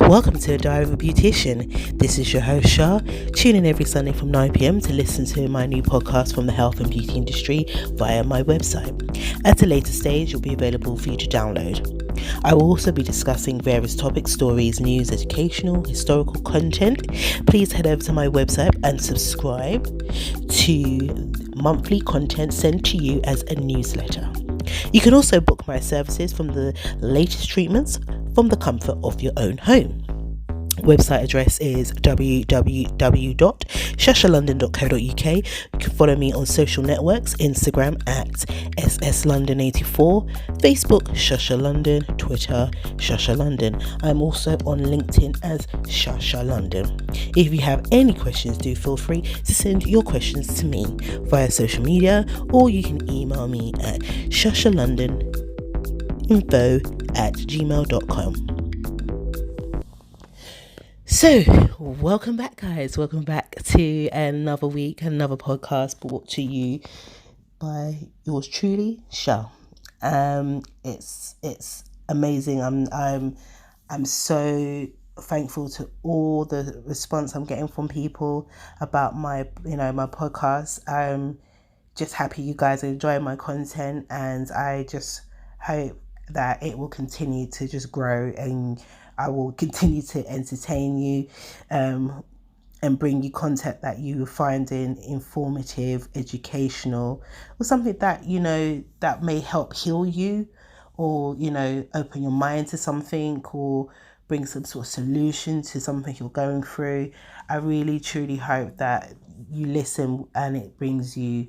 Welcome to the Diary of a Beautician. This is your host Shah. Tune in every Sunday from 9 p.m. to listen to my new podcast from the health and beauty industry via my website. At a later stage, it will be available for you to download. I will also be discussing various topics, stories, news, educational, historical content. Please head over to my website and subscribe to monthly content sent to you as a newsletter. You can also book my services from the latest treatments from the comfort of your own home. Website address is www.shashalondon.co.uk. You can follow me on social networks, Instagram at sslondon84, Facebook shashalondon, Twitter shashalondon. I'm also on LinkedIn as shashalondon. If you have any questions, do feel free to send your questions to me via social media, or you can email me at shashalondoninfo@gmail.com. So, welcome back, guys. Welcome back to another week, another podcast brought to you by yours truly, Shah. It's amazing. I'm so thankful to all the response I'm getting from people about my podcast. I'm just happy you guys are enjoying my content, and I just hope that it will continue to just grow, and I will continue to entertain you and bring you content that you find informative, educational, or something that that may help heal you, or open your mind to something, or bring some sort of solution to something you're going through. I really truly hope that you listen and it brings you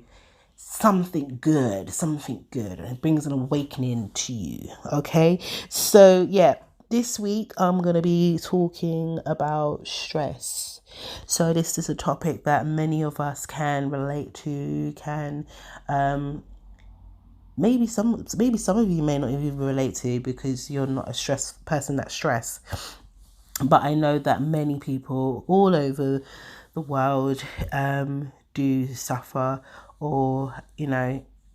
something good, and it brings an awakening to you. Okay, so this week I'm going to be talking about stress. So this is a topic that many of us can relate to, maybe some of you may not even relate to, because you're not a stressed person that's stressed. But I know that many people all over the world do suffer, or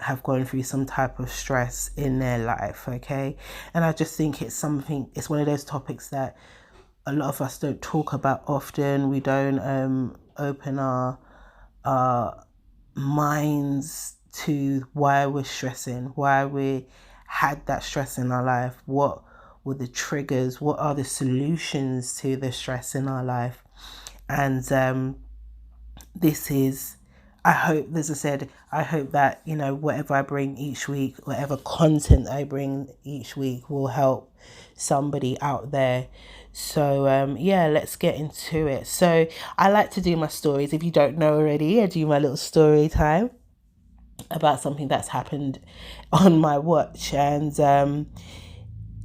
have gone through some type of stress in their life. Okay, and I just think it's one of those topics that a lot of us don't talk about often. We don't open our minds to why we're stressing, why we had that stress in our life, what were the triggers, what are the solutions to the stress in our life. And I hope, as I said, I hope that whatever I bring each week, whatever content I bring each week, will help somebody out there. So let's get into it. So I like to do my stories. If you don't know already, I do my little story time about something that's happened on my watch. And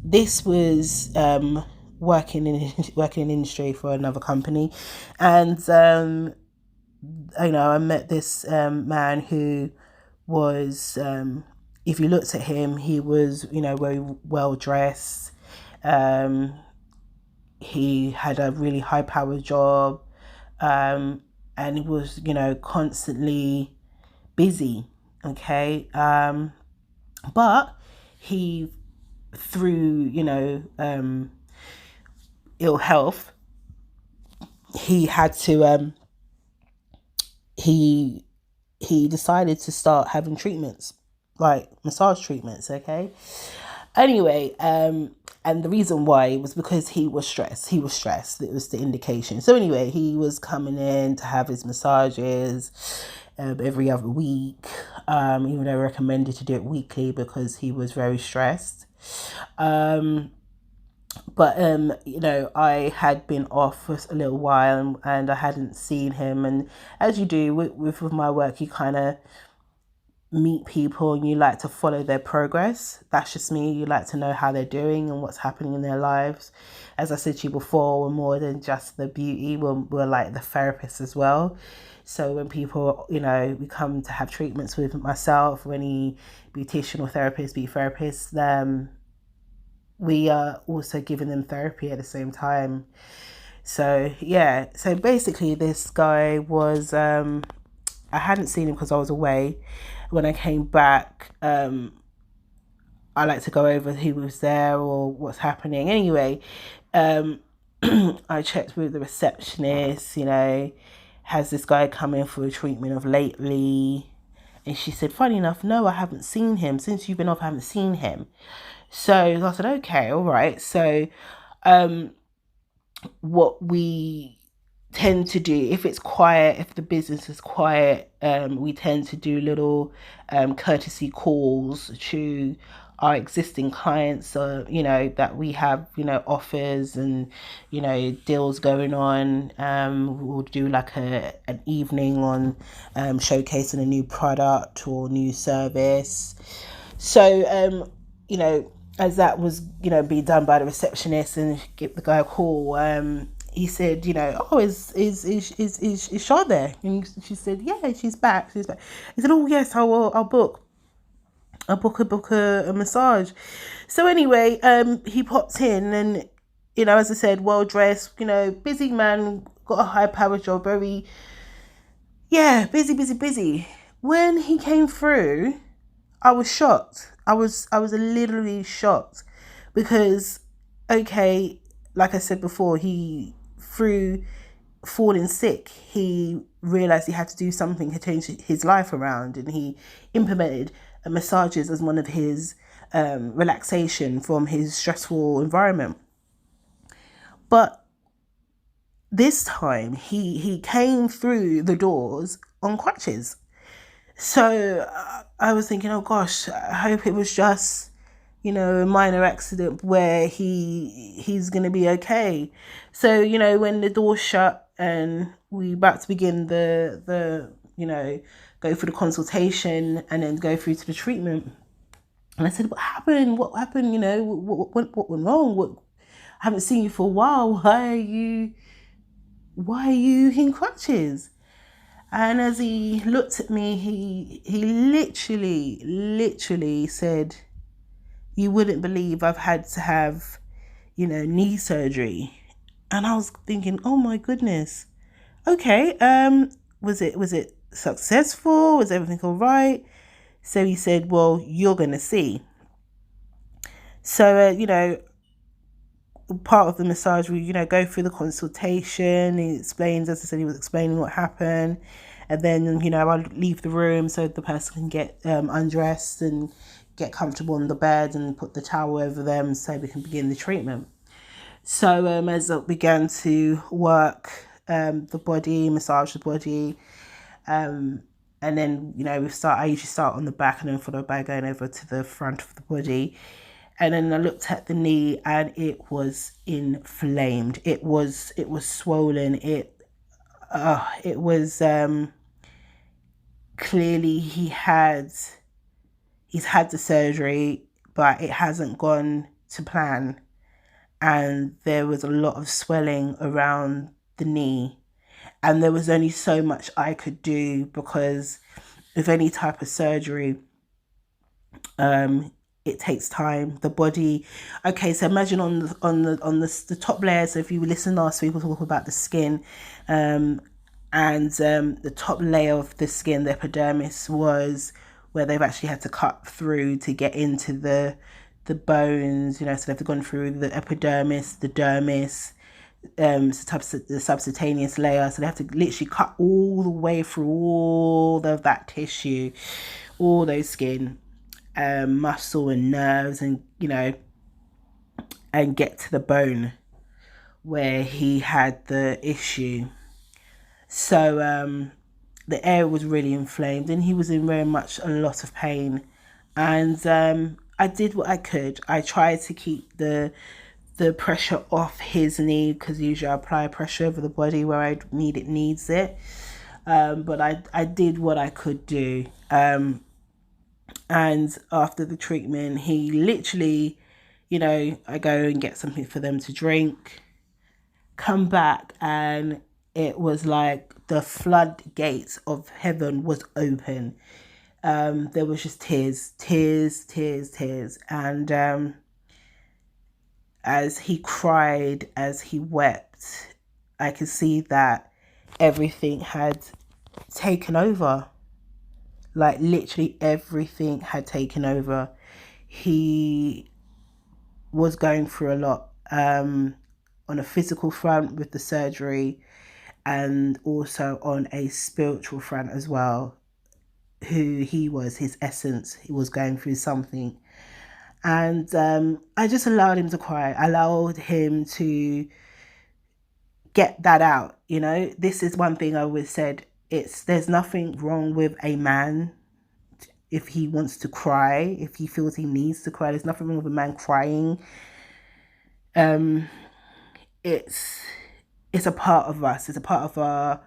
this was working in industry for another company, and I met this man who was, if you looked at him, he was very well dressed. He had a really high powered job, and he was constantly busy. Okay, but he, through ill health, he had to he decided to start having treatments, like massage treatments. Okay, anyway, and the reason why was because he was stressed. It was the indication. So anyway, he was coming in to have his massages every other week, even though I recommended to do it weekly because he was very stressed. But I had been off for a little while, and I hadn't seen him. And as you do with my work, you kind of meet people and you like to follow their progress. That's just me. You like to know how they're doing and what's happening in their lives. As I said to you before, we're more than just the beauty. We're like the therapists as well. So when people, we come to have treatments with myself, or any beautician or therapist, beauty therapist, we are also giving them therapy at the same time. So basically this guy was, I hadn't seen him because I was away. When I came back, I like to go over who was there or what's happening. Anyway, I checked with the receptionist, has this guy come in for a treatment of lately? And she said, funny enough, no, I haven't seen him. Since you've been off, I haven't seen him. So I said, okay, all right. So what we tend to do, if it's quiet, if the business is quiet, we tend to do little courtesy calls to our existing clients, that we have, offers and, deals going on. We'll do like an evening on showcasing a new product or new service. So, as that was, being done by the receptionist and give the guy a call, he said, oh, is Shaw there? And she said, yeah, she's back. She's back. He said, oh yes, I'll book a massage. So anyway, he pops in and, as I said, well dressed, busy man, got a high power job, very, busy. When he came through, I was shocked. I was literally shocked because, okay, like I said before, he, through falling sick, he realized he had to do something to change his life around, and he implemented massages as one of his relaxation from his stressful environment. But this time he came through the doors on crutches. So I was thinking, oh gosh, I hope it was just, a minor accident where he's going to be okay. So, when the door shut and we about to begin the go for the consultation and then go through to the treatment. And I said, what happened? What happened? What went wrong? I haven't seen you for a while. Why are you in crutches? And as he looked at me, he literally said, you wouldn't believe I've had to have, knee surgery. And I was thinking, oh my goodness. Okay, was it successful? Was everything all right? So he said, well, you're going to see. So, part of the massage, we, go through the consultation. He explains, as I said, he was explaining what happened. And then, I'll leave the room so the person can get undressed and get comfortable on the bed and put the towel over them so we can begin the treatment. So as I began to work the body, massage the body, and then, I usually start on the back and then follow by going over to the front of the body. And then I looked at the knee and it was inflamed. It was swollen. It was clearly he's had the surgery, but it hasn't gone to plan. And there was a lot of swelling around the knee. And there was only so much I could do because with any type of surgery, it takes time. The body, okay, so imagine on the top layer. So if you listen last week, we'll talk about the skin, and the top layer of the skin, the epidermis, was where they've actually had to cut through to get into the bones. So they've gone through the epidermis, the dermis, the subcutaneous layer. So they have to literally cut all the way through all of that tissue, all those skin, muscle and nerves, and and get to the bone where he had the issue. So the area was really inflamed and he was in very much a lot of pain. And I did what I could. I tried to keep the pressure off his knee, because usually I apply pressure over the body where I needs it. But I did what I could do. And after the treatment, he literally, I go and get something for them to drink, come back, and it was like the floodgates of heaven was open. There was just tears. And as he cried, as he wept, I could see that everything had taken over. Like literally everything had taken over. He was going through a lot. on a physical front with the surgery, and also on a spiritual front as well. Who he was, his essence, he was going through something. And I just allowed him to cry. I allowed him to get that out. This is one thing I always said. There's nothing wrong with a man if he wants to cry, if he feels he needs to cry. There's nothing wrong with a man crying. It's a part of us. It's a part of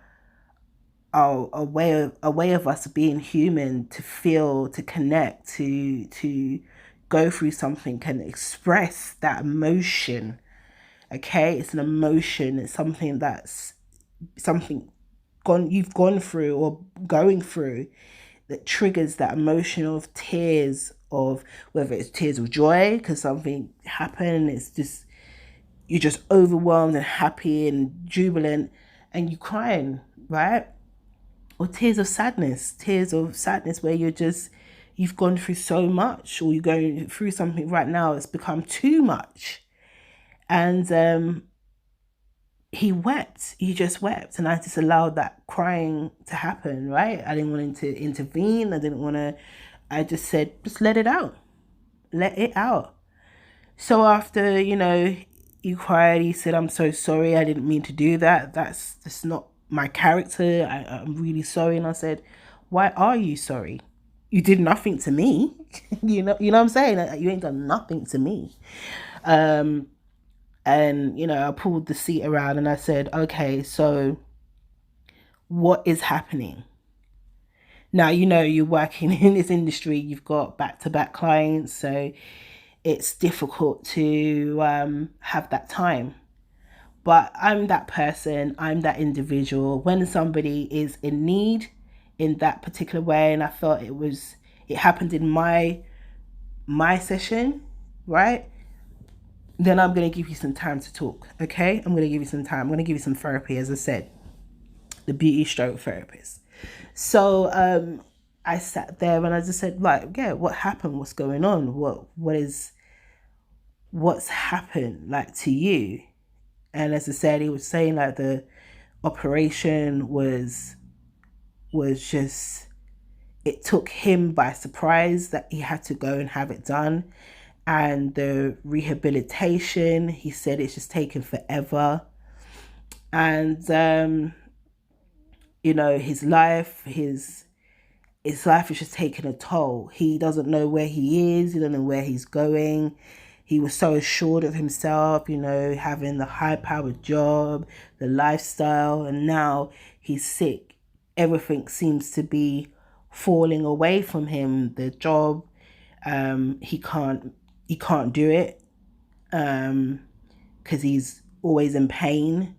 a way of us being human, to feel, to connect, to go through something, can express that emotion. Okay, it's an emotion. It's something you've gone through or going through, that triggers that emotion of tears, of whether it's tears of joy because something happened. It's just, you're just overwhelmed and happy and jubilant, and you're crying, right? Or tears of sadness where you've gone through so much, or you're going through something right now, it's become too much. And he just wept, and I just allowed that crying to happen, right? I didn't want him to intervene. I just said, just let it out. So after, he cried, he said, I'm so sorry, I didn't mean to do that. That's not my character. I'm really sorry. And I said, why are you sorry? You did nothing to me. you know what I'm saying? You ain't done nothing to me. And, I pulled the seat around and I said, okay, so what is happening? Now, you're working in this industry, you've got back-to-back clients, so it's difficult to have that time. But I'm that person, I'm that individual. When somebody is in need in that particular way, and I felt it happened in my session, right? Then I'm going to give you some time to talk, okay? I'm going to give you some time. I'm going to give you some therapy, as I said, the beauty stroke therapist. So I sat there and I just said, like, yeah, what happened? What's going on? What's happened, like, to you? And as I said, he was saying like the operation was just, it took him by surprise that he had to go and have it done. And the rehabilitation, he said, it's just taken forever. And, his life is just taking a toll. He doesn't know where he is. He doesn't know where he's going. He was so assured of himself, having the high-powered job, the lifestyle, and now he's sick. Everything seems to be falling away from him. The job, he can't do it because he's always in pain,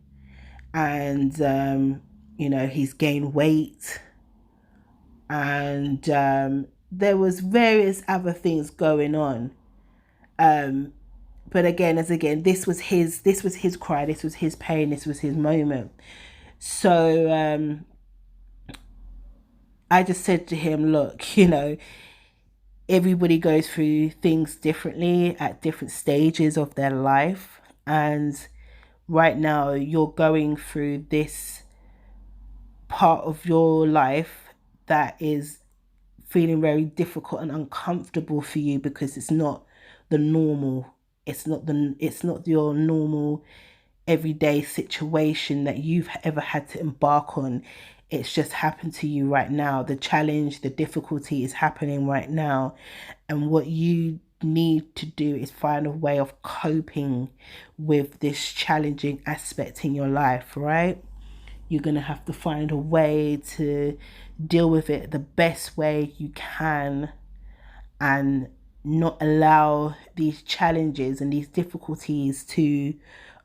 and he's gained weight, and there was various other things going on. But again, this was his cry, this was his pain, this was his moment. So I just said to him, look, everybody goes through things differently at different stages of their life. And right now you're going through this part of your life that is feeling very difficult and uncomfortable for you, because it's not the normal. It's not your normal everyday situation that you've ever had to embark on. It's just happened to you right now. The challenge, the difficulty is happening right now. And what you need to do is find a way of coping with this challenging aspect in your life, right? You're going to have to find a way to deal with it the best way you can, and not allow these challenges and these difficulties to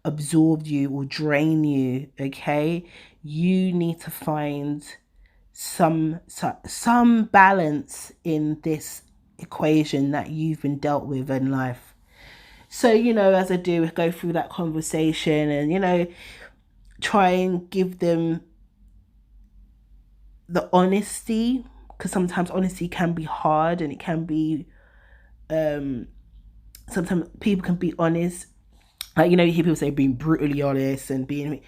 absorb you or drain you, okay? You need to find some balance in this equation that you've been dealt with in life. So, as I do, go through that conversation and, try and give them the honesty, because sometimes honesty can be hard, and it can be, sometimes people can be honest Like, you know, you hear people say being brutally honest and being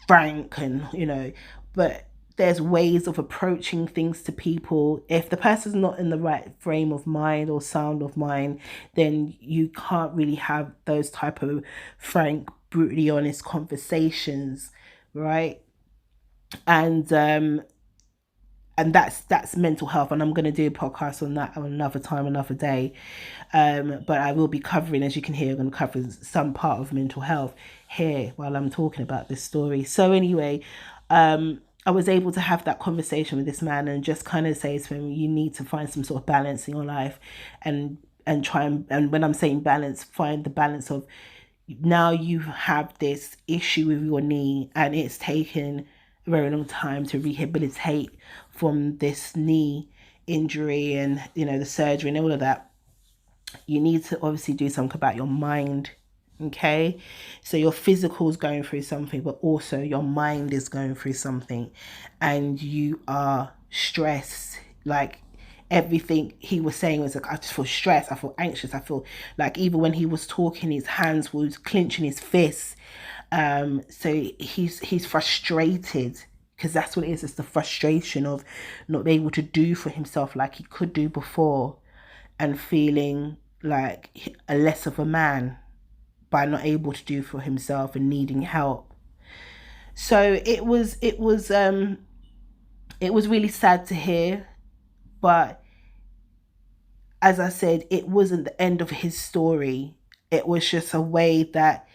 frank, and, you know, but there's ways of approaching things to people. If the person's not in the right frame of mind or sound of mind, then you can't really have those type of frank, brutally honest conversations, right? And that's mental health, and I'm going to do a podcast on that another time, another day. But I will be covering, as you can hear, I'm going to cover some part of mental health here while I'm talking about this story. So anyway, I was able to have that conversation with this man and just kind of say to him, you need to find some sort of balance in your life, and try and when I'm saying balance, find the balance of, now you have this issue with your knee and it's taken a very long time to rehabilitate from this knee injury, and, you know, the surgery and all of that. You need to obviously do something about your mind. Okay, so your physical is going through something, but also your mind is going through something, and you are stressed. Like, everything he was saying was like, I just feel stressed, I feel anxious, I feel like, even when he was talking, his hands was clenching his fists. So he's frustrated, because that's what it is. It's the frustration of not being able to do for himself like he could do before, and feeling like a less of a man by not able to do for himself and needing help. So it was really sad to hear, but as I said, it wasn't the end of his story. It was just a way that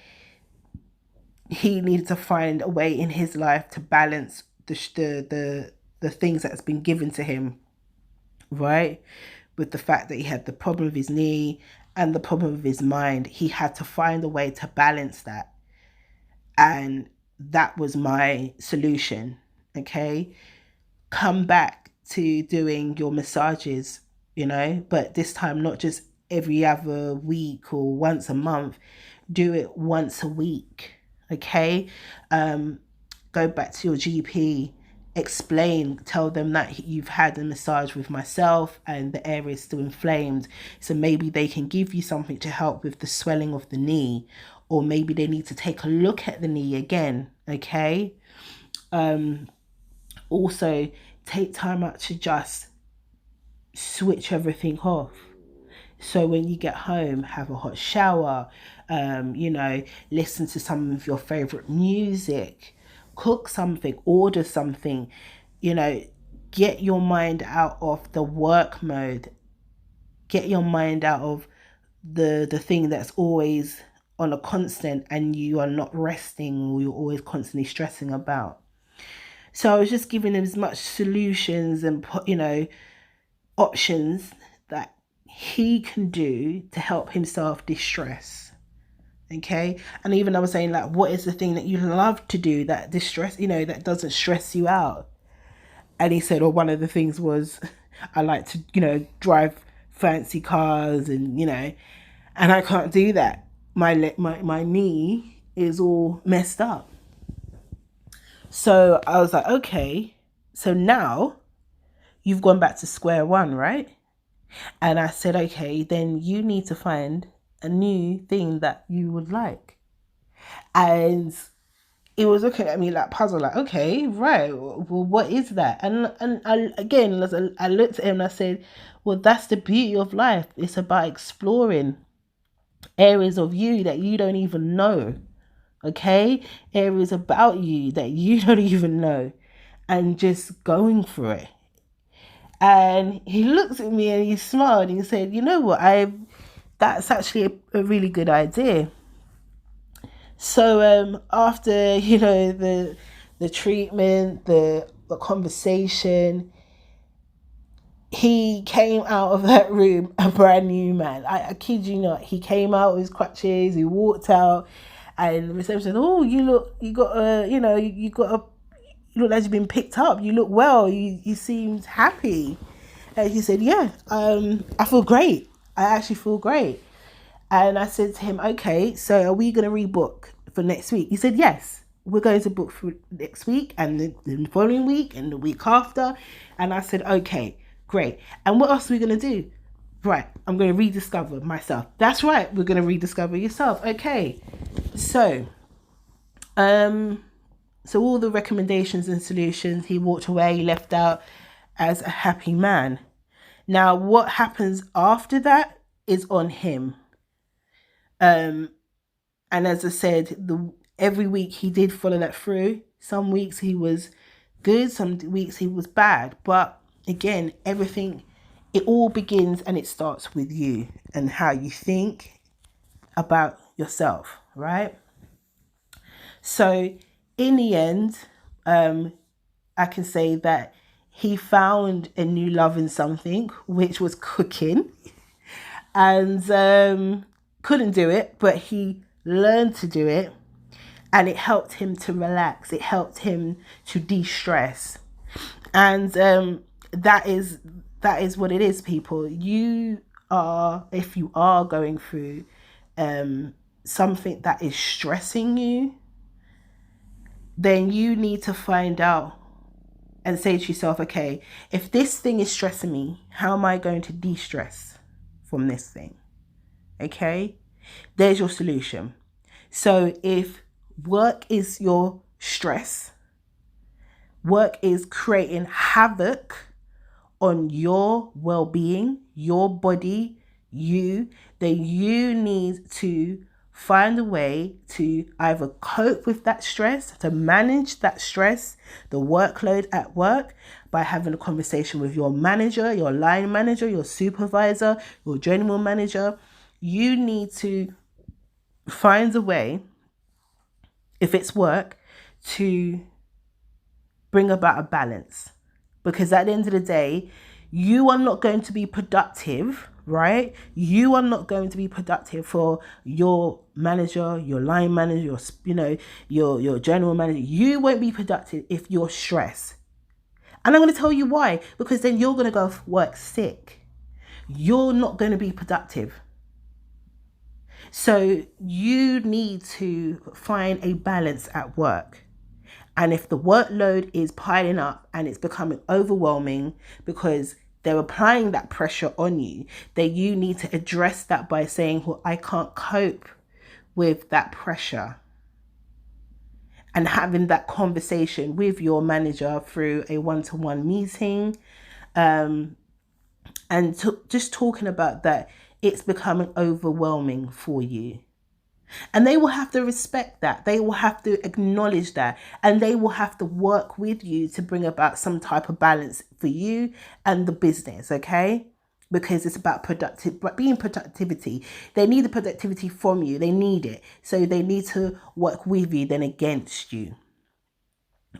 he needed to find a way in his life to balance the things that's been given to him, right? With the fact that he had the problem with his knee and the problem with his mind, he had to find a way to balance that. And that was my solution. Okay, come back to doing your massages, you know, but this time not just every other week or once a month. Do it once a week. Okay, go back to your GP, explain, tell them that you've had a massage with myself and the area is still inflamed, so maybe they can give you something to help with the swelling of the knee, or maybe they need to take a look at the knee again. Okay, also take time out to just switch everything off. So when you get home, have a hot shower, you know, listen to some of your favorite music, cook something, order something, you know, get your mind out of the work mode, get your mind out of the thing that's always on a constant and you are not resting, or you're always constantly stressing about. So I was just giving him as much solutions and, you know, options that he can do to help himself distress. Okay, and even I was saying, like, what is the thing that you love to do that distress, you know, that doesn't stress you out? And he said, well, one of the things was, I like to, you know, drive fancy cars, and, you know, and I can't do that. My knee is all messed up. So I was like, okay, so now you've gone back to square one, right? And I said, okay, then you need to find a new thing that you would like. And it was looking at me like puzzle, like, okay, right, well, what is that? And again, I looked at him and I said, well, that's the beauty of life. It's about exploring areas of you that you don't even know. Okay, areas about you that you don't even know, and just going for it. And he looked at me and he smiled and he said, you know what, that's actually a really good idea. So after, you know, the treatment, the conversation, he came out of that room a brand new man. I kid you not. He came out with his crutches, he walked out, and the reception said, oh, you look like you've been picked up. You look well. You seemed happy. And he said, yeah, I feel great. I actually feel great. And I said to him, okay, so are we going to rebook for next week? He said, yes, we're going to book for next week and the following week and the week after. And I said, okay, great. And what else are we going to do? Right, I'm going to rediscover myself. That's right, we're going to rediscover yourself. Okay, So, so all the recommendations and solutions, he walked away, left out as a happy man. Now, what happens after that is on him. And as I said, every week he did follow that through. Some weeks he was good, some weeks he was bad. But again, everything, it all begins and it starts with you and how you think about yourself, right? So in the end, I can say that he found a new love in something, which was cooking, and couldn't do it, but he learned to do it, and it helped him to relax. It helped him to de-stress, and that is what it is, people. You are, if you are going through something that is stressing you, then you need to find out and say to yourself, okay, if this thing is stressing me, how am I going to de-stress from this thing? Okay, there's your solution. So if work is your stress, work is creating havoc on your well-being, your body, then you need to find a way to either cope with that stress, to manage that stress, the workload at work, by having a conversation with your manager, your line manager, your supervisor, your general manager. You need to find a way, if it's work, to bring about a balance. Because at the end of the day, you are not going to be productive, right? You are not going to be productive for your manager, your line manager, your general manager. You won't be productive if you're stressed. And I'm going to tell you why. Because then you're going to go work sick. You're not going to be productive. So you need to find a balance at work. And if the workload is piling up and it's becoming overwhelming because they're applying that pressure on you, then you need to address that by saying, well, I can't cope with that pressure. And having that conversation with your manager through a one-to-one meeting, and just talking about that, it's becoming overwhelming for you. And they will have to respect that. They will have to acknowledge that. And they will have to work with you to bring about some type of balance for you and the business, okay? Because it's about productivity. They need the productivity from you. They need it. So they need to work with you than against you,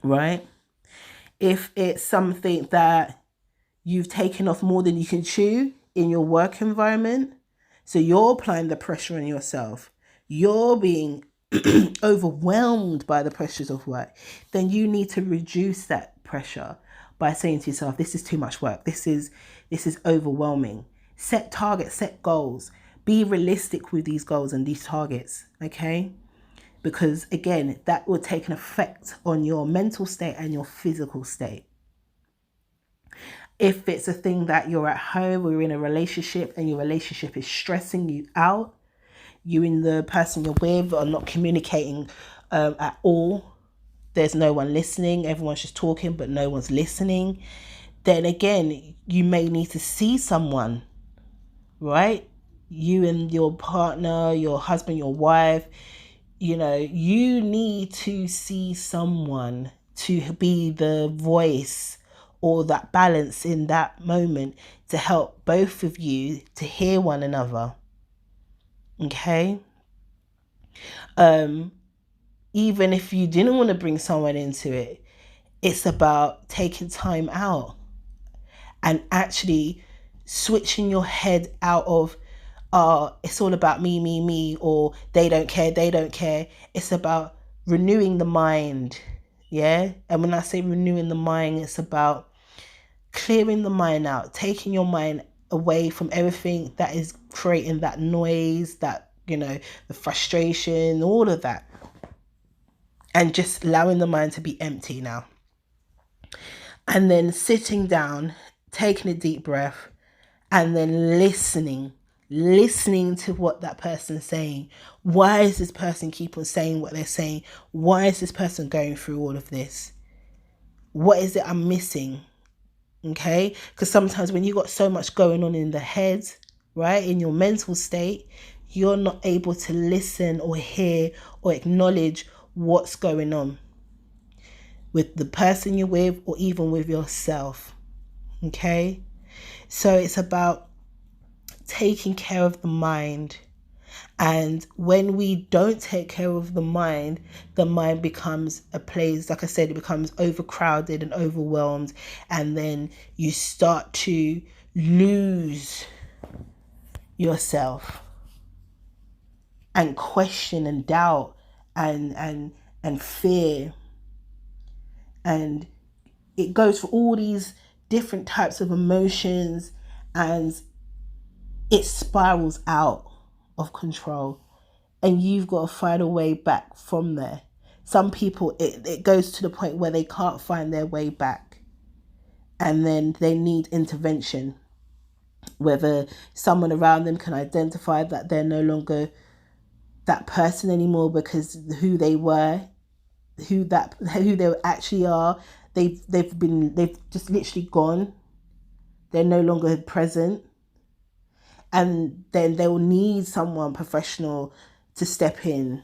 right? If it's something that you've taken off more than you can chew in your work environment, so you're applying the pressure on yourself, you're being overwhelmed by the pressures of work, then you need to reduce that pressure by saying to yourself, this is too much work. This is overwhelming. Set targets, set goals. Be realistic with these goals and these targets, okay? Because again, that will take an effect on your mental state and your physical state. If it's a thing that you're at home or you're in a relationship and your relationship is stressing you out, you and the person you're with are not communicating at all, there's no one listening, everyone's just talking but no one's listening, then again, you may need to see someone, right? You and your partner, your husband, your wife, you need to see someone to be the voice or that balance in that moment to help both of you to hear one another. Okay? Even if you didn't want to bring someone into it, it's about taking time out and actually switching your head out of it's all about me, or they don't care. It's about renewing the mind. Yeah. And when I say renewing the mind, it's about clearing the mind out, taking your mind away from everything that is creating that noise, that, the frustration, all of that. And just allowing the mind to be empty now. And then sitting down, taking a deep breath, and then listening listening to what that person's saying. Why is this person keep on saying what they're saying? Why is this person going through all of this? What is it I'm missing? Okay, because sometimes when you got so much going on in the head, right, in your mental state, you're not able to listen or hear or acknowledge what's going on with the person you're with or even with yourself. Okay, so it's about taking care of the mind. And when we don't take care of the mind becomes a place, like I said, it becomes overcrowded and overwhelmed. And then you start to lose yourself and question and doubt and fear. And it goes for all these different types of emotions, and it spirals out of control. And you've got to find a way back from there. Some people, it goes to the point where they can't find their way back. And then they need intervention. Whether someone around them can identify that they're no longer that person anymore, because who they were, who they actually are, they've just literally gone. They're no longer present. And then they will need someone professional to step in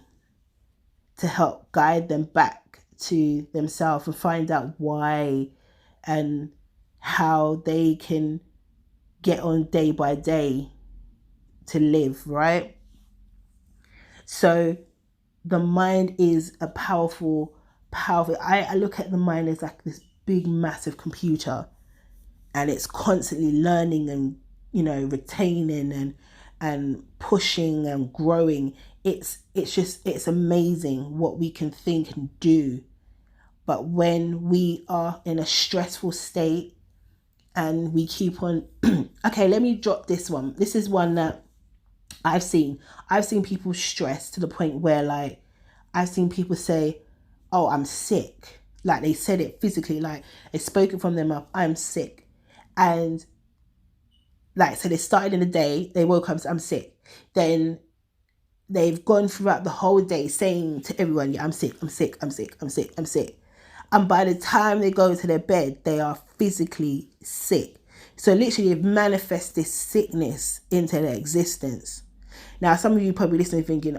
to help guide them back to themselves and find out why and how they can get on day by day to live, right? So the mind is a powerful, I look at the mind as like this big, massive computer, and it's constantly learning and, retaining and pushing and growing. It's amazing what we can think and do. But when we are in a stressful state and we keep on, okay, let me drop this one. This is one that I've seen people stress to the point where, like, I've seen people say, oh, I'm sick. Like, they said it physically, like they spoke it from their mouth, I'm sick. And like, so they started in the day, they woke up, I'm sick. Then they've gone throughout the whole day saying to everyone, yeah, I'm sick, I'm sick, I'm sick, I'm sick, I'm sick. And by the time they go to their bed, they are physically sick. So literally they've manifested this sickness into their existence. Now, some of you probably listening thinking,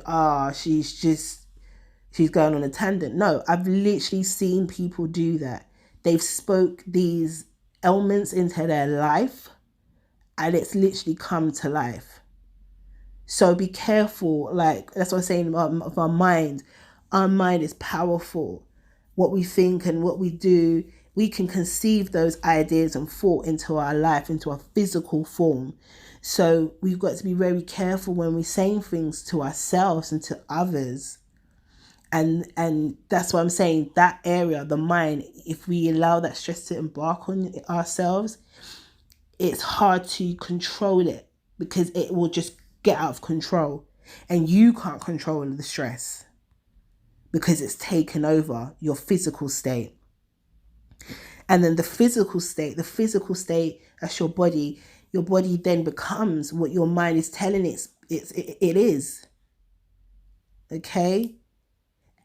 she's going on a tangent. No, I've literally seen people do that. They've spoke these ailments into their life, and it's literally come to life. So be careful. Like, that's what I'm saying of our mind. Our mind is powerful. What we think and what we do, we can conceive those ideas and thought into our life, into a physical form. So we've got to be very careful when we're saying things to ourselves and to others. And that's what I'm saying, that area, the mind, if we allow that stress to embark on ourselves, it's hard to control it, because it will just get out of control. And you can't control the stress because it's taken over your physical state. And then the physical state, that's your body. Your body then becomes what your mind is telling it is. Okay?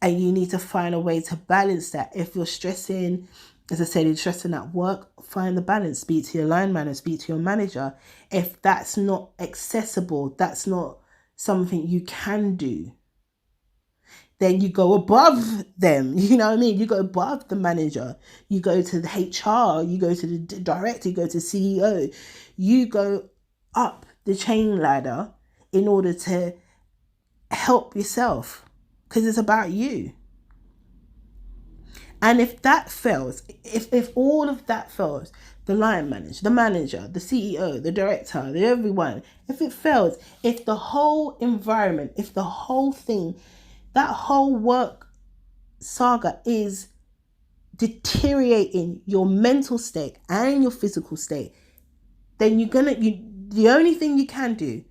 And you need to find a way to balance that. If you're stressing, as I said, you're stressing at work, find the balance. Speak to your line manager, speak to your manager. If that's not accessible, that's not something you can do, then you go above them. You know what I mean? You go above the manager. You go to the HR. You go to the director. You go to CEO. You go up the chain ladder in order to help yourself, because it's about you. And if that fails, if all of that fails, the line manager, the CEO, the director, everyone, if it fails, if the whole environment, if the whole thing, that whole work saga is deteriorating your mental state and your physical state, then the only thing you can do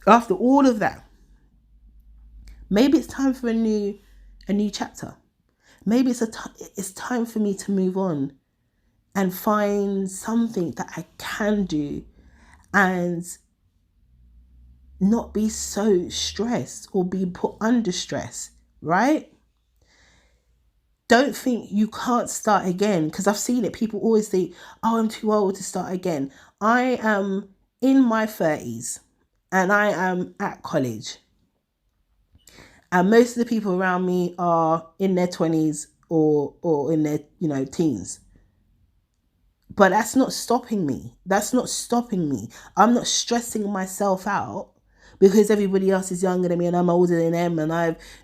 after all of that, maybe it's time for a new chapter. Maybe it's time for me to move on and find something that I can do and not be so stressed or be put under stress, right? Don't think you can't start again, because I've seen it. People always think, oh, I'm too old to start again. I am in my 30s and I am at college. And most of the people around me are in their 20s or in their, teens. But that's not stopping me. That's not stopping me. I'm not stressing myself out because everybody else is younger than me and I'm older than them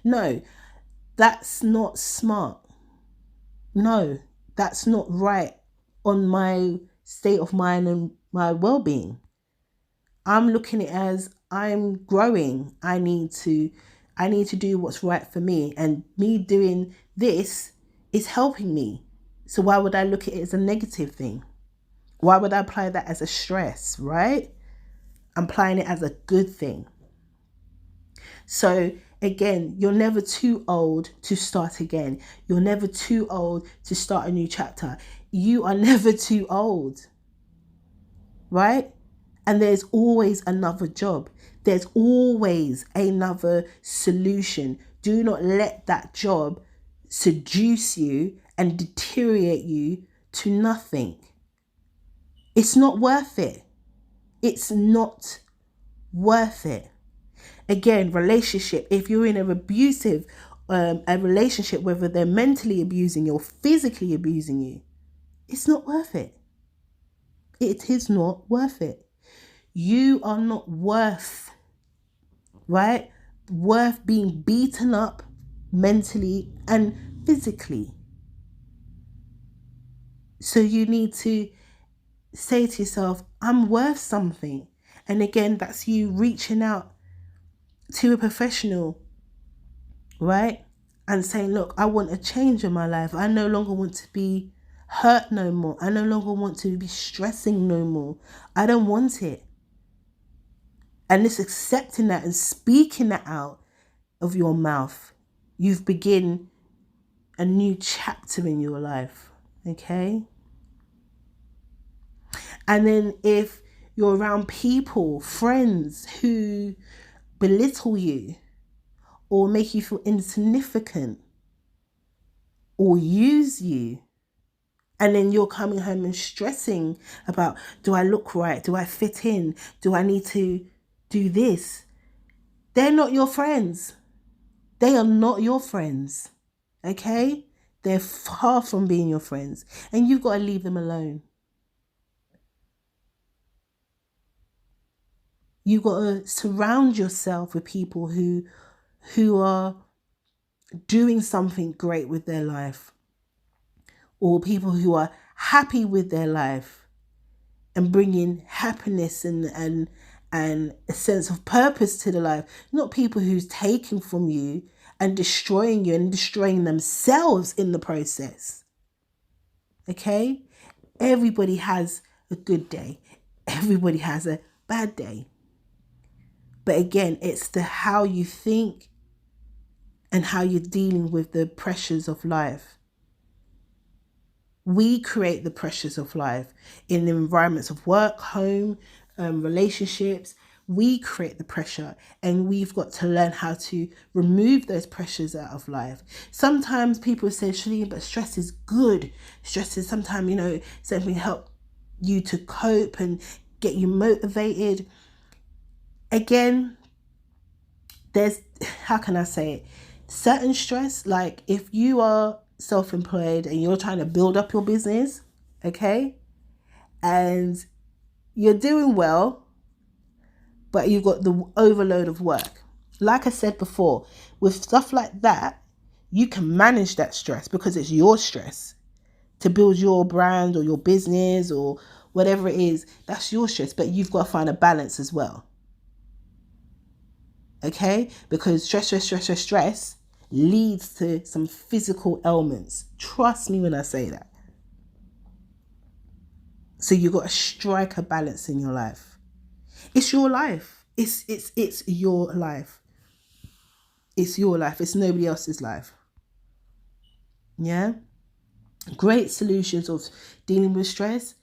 no, that's not smart. No, that's not right on my state of mind and my well-being. I'm looking at it as I'm growing. I need to do what's right for me, and me doing this is helping me. So why would I look at it as a negative thing? Why would I apply that as a stress, right? I'm applying it as a good thing. So again, you're never too old to start again. You're never too old to start a new chapter. You are never too old, right? And there's always another job. There's always another solution. Do not let that job seduce you and deteriorate you to nothing. It's not worth it. It's not worth it. Again, relationship, if you're in an abusive a relationship, whether they're mentally abusing you or physically abusing you, it's not worth it. It is not worth it. You are not worth, right? Worth being beaten up mentally and physically. So you need to say to yourself, I'm worth something. And again, that's you reaching out to a professional, right? And saying, look, I want a change in my life. I no longer want to be hurt no more. I no longer want to be stressing no more. I don't want it. And it's accepting that and speaking that out of your mouth. You've begin a new chapter in your life, okay? And then if you're around people, friends who belittle you or make you feel insignificant or use you, and then you're coming home and stressing about, do I look right? Do I fit in? Do I need to do this? They're not your friends. They are not your friends, okay? They're far from being your friends, and you've got to leave them alone. You've got to surround yourself with people who are doing something great with their life, or people who are happy with their life and bringing happiness and a sense of purpose to the life. Not people who's taking from you and destroying you and destroying themselves in the process. Okay? Everybody has a good day. Everybody has a bad day. But again, it's the how you think and how you're dealing with the pressures of life. We create the pressures of life in the environments of work, home, relationships. We create the pressure, and we've got to learn how to remove those pressures out of life. Sometimes people say, Shalene, but stress is good. Stress is sometimes, something help you to cope and get you motivated. Again, there's, how can I say it? Certain stress, like if you are self-employed and you're trying to build up your business, okay, and you're doing well, but you've got the overload of work. Like I said before, with stuff like that, you can manage that stress because it's your stress to build your brand or your business or whatever it is. That's your stress, but you've got to find a balance as well. Okay, because stress leads to some physical ailments. Trust me when I say that. So you got to strike a balance in your life. It's your life. It's your life. It's your life. It's nobody else's life. Yeah. Great solutions of dealing with stress.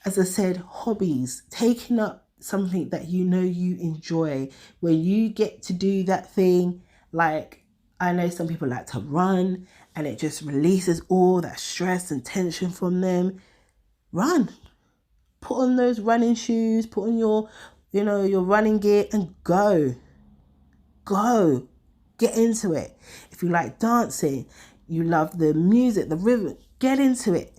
As I said, hobbies, taking up something that you know you enjoy. When you get to do that thing, like I know some people like to run and it just releases all that stress and tension from them. Run. Put on those running shoes, put on your running gear and go. Go. Get into it. If you like dancing, you love the music, the rhythm, get into it.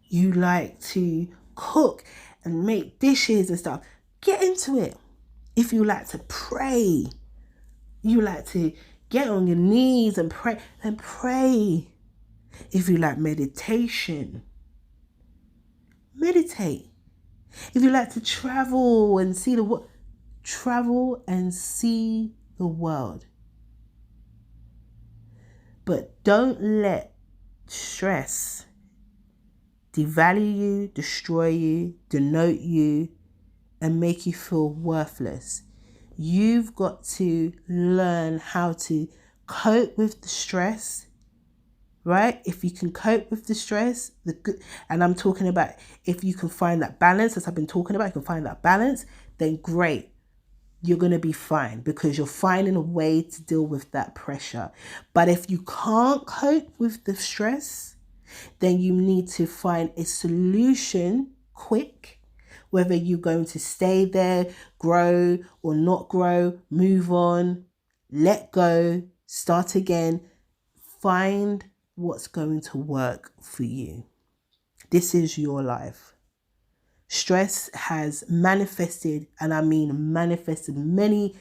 You like to cook and make dishes and stuff, get into it. If you like to pray, you like to get on your knees and pray, then pray. If you like meditation, meditate. If you like to travel and see the world, travel and see the world. But don't let stress devalue you, destroy you, denote you, and make you feel worthless. You've got to learn how to cope with the stress, right? If you can cope with the stress, and I'm talking about if you can find that balance, as I've been talking about, you can find that balance, then great. You're going to be fine because you're finding a way to deal with that pressure. But if you can't cope with the stress, then you need to find a solution quick, whether you're going to stay there, grow or not grow, move on, let go, start again. Find what's going to work for you. This is your life. Stress has manifested, and I mean manifested many.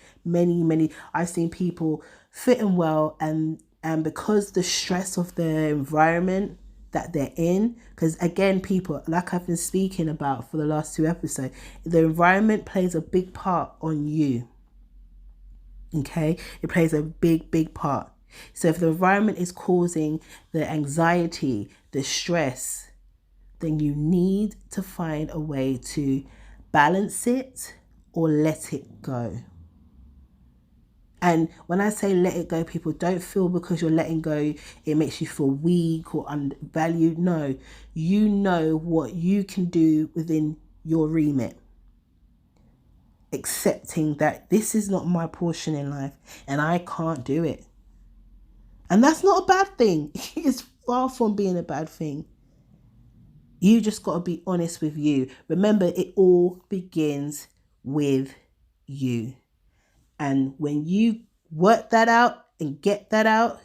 I've seen people fitting well and because the stress of the environment that they're in, because again, people, like I've been speaking about for the last 2 episodes, the environment plays a big part on you. Okay? It plays a big part. So if the environment is causing the anxiety, the stress, then you need to find a way to balance it or let it go. And when I say let it go, people, don't feel because you're letting go, it makes you feel weak or undervalued. No, you know what you can do within your remit. Accepting that this is not my portion in life and I can't do it. And that's not a bad thing. It's far from being a bad thing. You just got to be honest with you. Remember, it all begins with you. And when you work that out and get that out,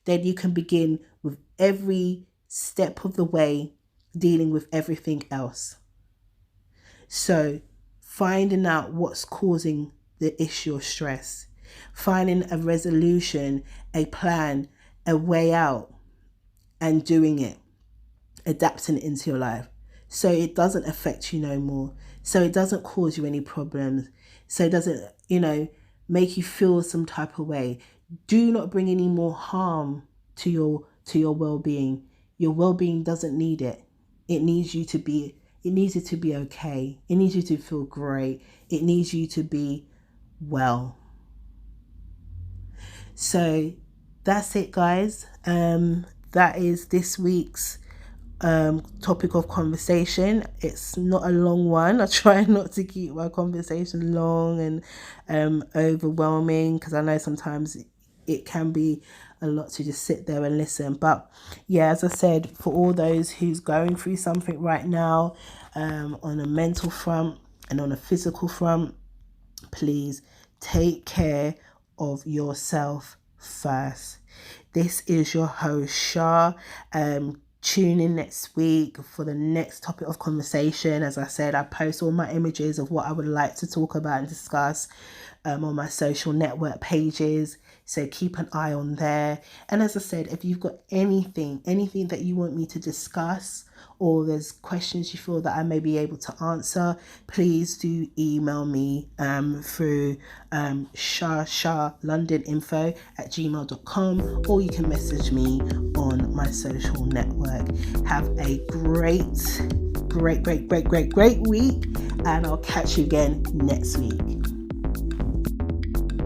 then you can begin with every step of the way dealing with everything else. So finding out what's causing the issue of stress, finding a resolution, a plan, a way out, and doing it. Adapting it into your life so it doesn't affect you no more, so it doesn't cause you any problems, so it doesn't make you feel some type of way. Do not bring any more harm to your well-being. Your well-being doesn't need it. It needs you to be okay. It needs you to feel great. It needs you to be well. So that's it, guys. That is this week's topic of conversation. It's not a long one. I try not to keep my conversation long and overwhelming, because I know sometimes it can be a lot to just sit there and listen. But yeah, as I said, for all those who's going through something right now, on a mental front and on a physical front, please take care of yourself first. This is your host, Shah. Tune in next week for the next topic of conversation. As I said, I post all my images of what I would like to talk about and discuss on my social network pages. So keep an eye on there. And as I said, if you've got anything that you want me to discuss, or there's questions you feel that I may be able to answer, please do email me through shashalondoninfo@gmail.com, or you can message me on my social network. Have a great week, and I'll catch you again next week.